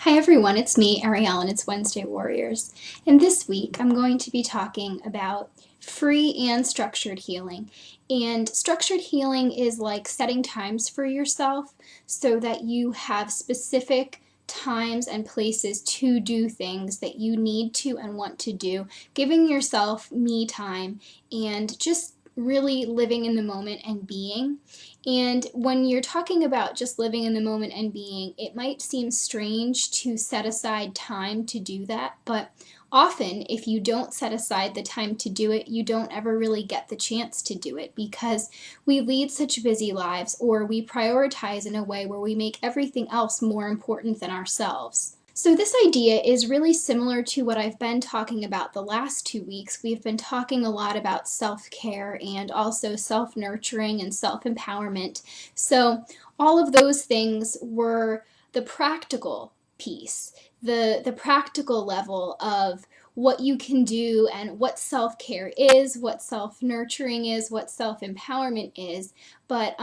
Hi everyone, it's me, Arielle, and it's Wednesday Warriors. And this week I'm going to be talking about free and structured healing. And structured healing is like setting times for yourself so that you have specific times and places to do things that you need to and want to do, giving yourself me time and just really living in the moment and being. And when you're talking about just living in the moment and being, it might seem strange to set aside time to do that, but often if you don't set aside the time to do it, you don't ever really get the chance to do it because we lead such busy lives or we prioritize in a way where we make everything else more important than ourselves. So, this idea is really similar to what I've been talking about the last 2 weeks. We've been talking a lot about self care and also self nurturing and self empowerment. So, all of those things were the practical piece, the practical level of what you can do and what self care is, what self nurturing is, what self empowerment is, but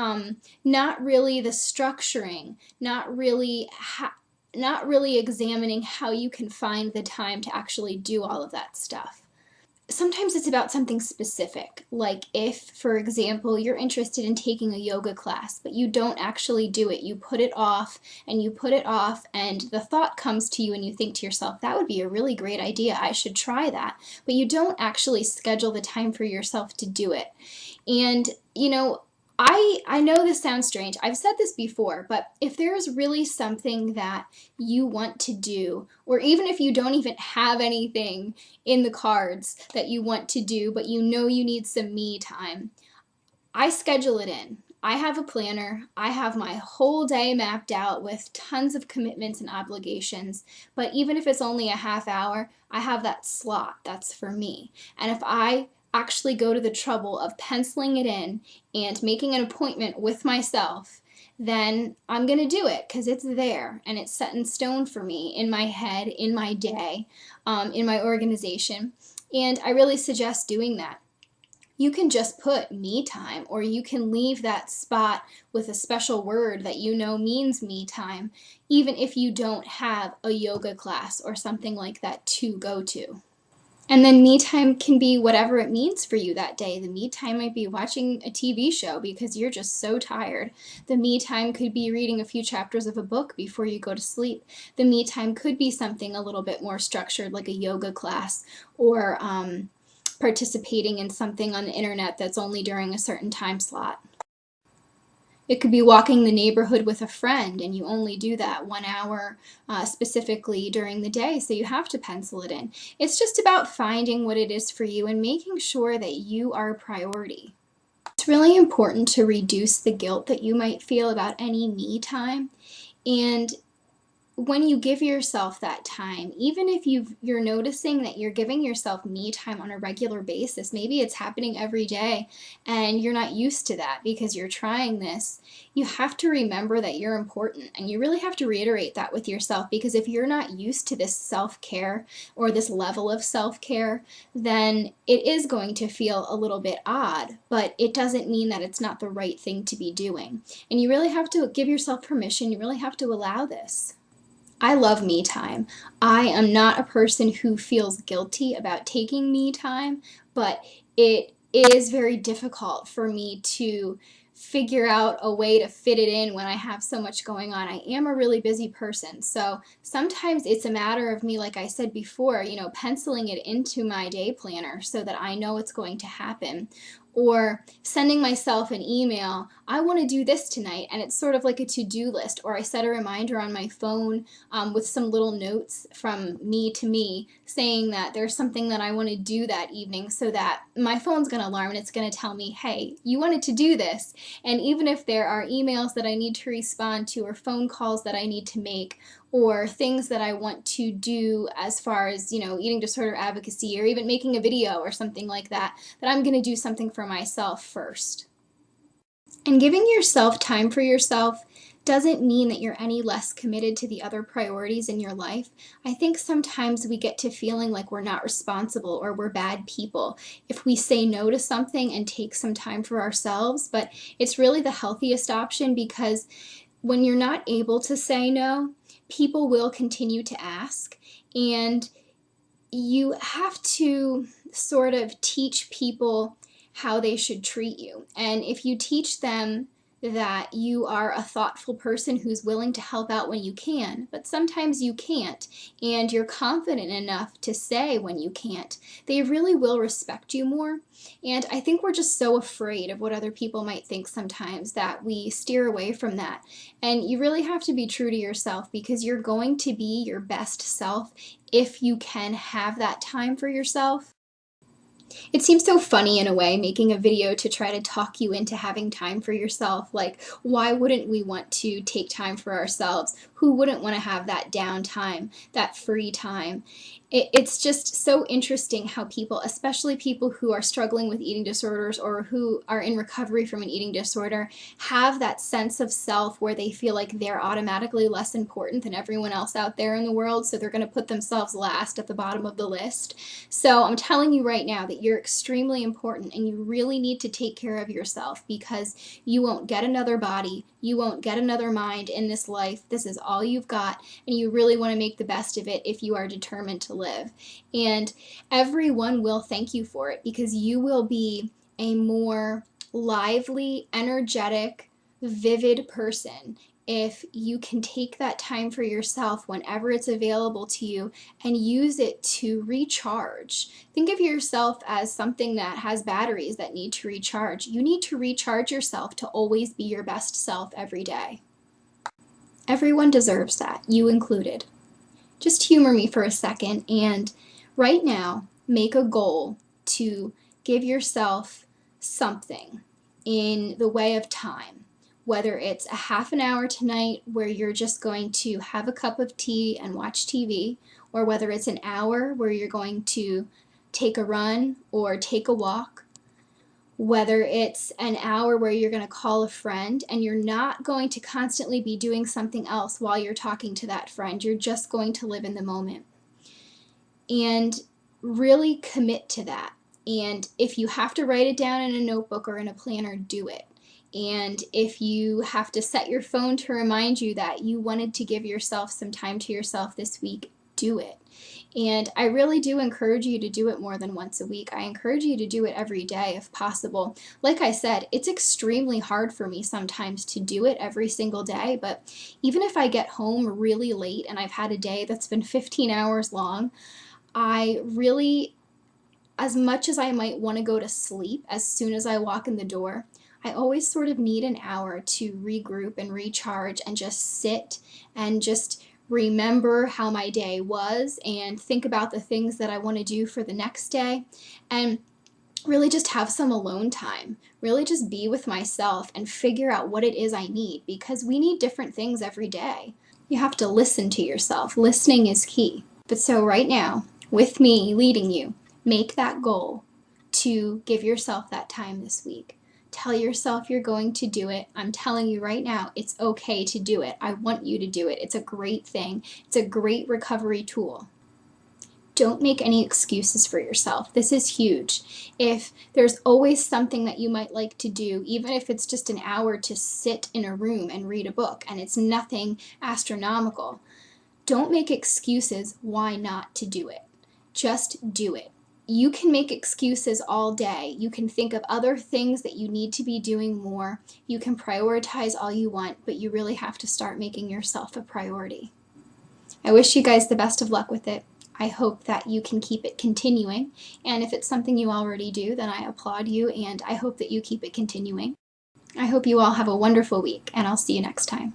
not really the structuring, not really examining how you can find the time to actually do all of that stuff. Sometimes it's about something specific, like if, for example, you're interested in taking a yoga class, but you don't actually do it. You put it off and you put it off, and the thought comes to you, and you think to yourself, that would be a really great idea. I should try that. But you don't actually schedule the time for yourself to do it. And, I know this sounds strange. I've said this before, but if there's really something that you want to do, or even if you don't even have anything in the cards that you want to do, but you know you need some me time, I schedule it in. I have a planner. I have my whole day mapped out with tons of commitments and obligations. But even if it's only a half hour, I have that slot that's for me. And if I actually go to the trouble of penciling it in and making an appointment with myself, then I'm going to do it because it's there and it's set in stone for me in my head, in my day, in my organization. And I really suggest doing that. You can just put me time, or you can leave that spot with a special word that you know means me time, even if you don't have a yoga class or something like that to go to. And then me time can be whatever it means for you that day. The me time might be watching a TV show because you're just so tired. The me time could be reading a few chapters of a book before you go to sleep. The me time could be something a little bit more structured, like a yoga class, or participating in something on the internet that's only during a certain time slot. It could be walking the neighborhood with a friend, and you only do that 1 hour specifically during the day, so you have to pencil it in. It's just about finding what it is for you and making sure that you are a priority. It's really important to reduce the guilt that you might feel about any me time. And when you give yourself that time, even if you're noticing that you're giving yourself me time on a regular basis, maybe it's happening every day and you're not used to that because you're trying this, you have to remember that you're important, and you really have to reiterate that with yourself, because if you're not used to this self-care or this level of self-care, then it is going to feel a little bit odd, but it doesn't mean that it's not the right thing to be doing. And you really have to give yourself permission. You really have to allow this. I love me time. I am not a person who feels guilty about taking me time, but it is very difficult for me to figure out a way to fit it in when I have so much going on. I am a really busy person, so sometimes it's a matter of me, like I said before, penciling it into my day planner so that I know it's going to happen. Or sending myself an email, I want to do this tonight, and it's sort of like a to-do list. Or I set a reminder on my phone with some little notes from me to me saying that there's something that I want to do that evening, so that my phone's going to alarm and it's going to tell me, hey, you wanted to do this. And even if there are emails that I need to respond to, or phone calls that I need to make, or things that I want to do as far as, eating disorder advocacy, or even making a video or something like that, that I'm going to do something for myself first. And giving yourself time for yourself doesn't mean that you're any less committed to the other priorities in your life. I think sometimes we get to feeling like we're not responsible or we're bad people if we say no to something and take some time for ourselves, but it's really the healthiest option, because when you're not able to say no, people will continue to ask, and you have to sort of teach people how they should treat you. And if you teach them that you are a thoughtful person who's willing to help out when you can, but sometimes you can't, and you're confident enough to say when you can't, they really will respect you more. And I think we're just so afraid of what other people might think sometimes that we steer away from that. And you really have to be true to yourself, because you're going to be your best self if you can have that time for yourself. It seems so funny in a way, making a video to try to talk you into having time for yourself. Like, why wouldn't we want to take time for ourselves? Who wouldn't want to have that downtime, that free time? It's just so interesting how people, especially people who are struggling with eating disorders or who are in recovery from an eating disorder, have that sense of self where they feel like they're automatically less important than everyone else out there in the world, so they're going to put themselves last at the bottom of the list. So I'm telling you right now that you're extremely important, and you really need to take care of yourself, because you won't get another body, you won't get another mind in this life. This is all you've got, and you really want to make the best of it if you are determined to live. And everyone will thank you for it, because you will be a more lively, energetic, vivid person if you can take that time for yourself whenever it's available to you and use it to recharge. Think of yourself as something that has batteries that need to recharge. You need to recharge yourself to always be your best self every day. Everyone deserves that, you included. Just humor me for a second, and right now, make a goal to give yourself something in the way of time. Whether it's a half an hour tonight where you're just going to have a cup of tea and watch TV, or whether it's an hour where you're going to take a run or take a walk, whether it's an hour where you're going to call a friend and you're not going to constantly be doing something else while you're talking to that friend. You're just going to live in the moment. And really commit to that. And if you have to write it down in a notebook or in a planner, do it. And if you have to set your phone to remind you that you wanted to give yourself some time to yourself this week, do it. And I really do encourage you to do it more than once a week. I encourage you to do it every day if possible. Like I said, it's extremely hard for me sometimes to do it every single day, but even if I get home really late and I've had a day that's been 15 hours long, I really, as much as I might want to go to sleep as soon as I walk in the door, I always sort of need an hour to regroup and recharge and just sit and just remember how my day was and think about the things that I want to do for the next day, and really just have some alone time. Really just be with myself and figure out what it is I need, because we need different things every day. You have to listen to yourself. Listening is key. But so right now, with me leading you, make that goal to give yourself that time this week. Tell yourself you're going to do it. I'm telling you right now, it's okay to do it. I want you to do it. It's a great thing. It's a great recovery tool. Don't make any excuses for yourself. This is huge. If there's always something that you might like to do, even if it's just an hour to sit in a room and read a book, and it's nothing astronomical, don't make excuses why not to do it. Just do it. You can make excuses all day. You can think of other things that you need to be doing more. You can prioritize all you want, but you really have to start making yourself a priority. I wish you guys the best of luck with it. I hope that you can keep it continuing. And if it's something you already do, then I applaud you, and I hope that you keep it continuing. I hope you all have a wonderful week, and I'll see you next time.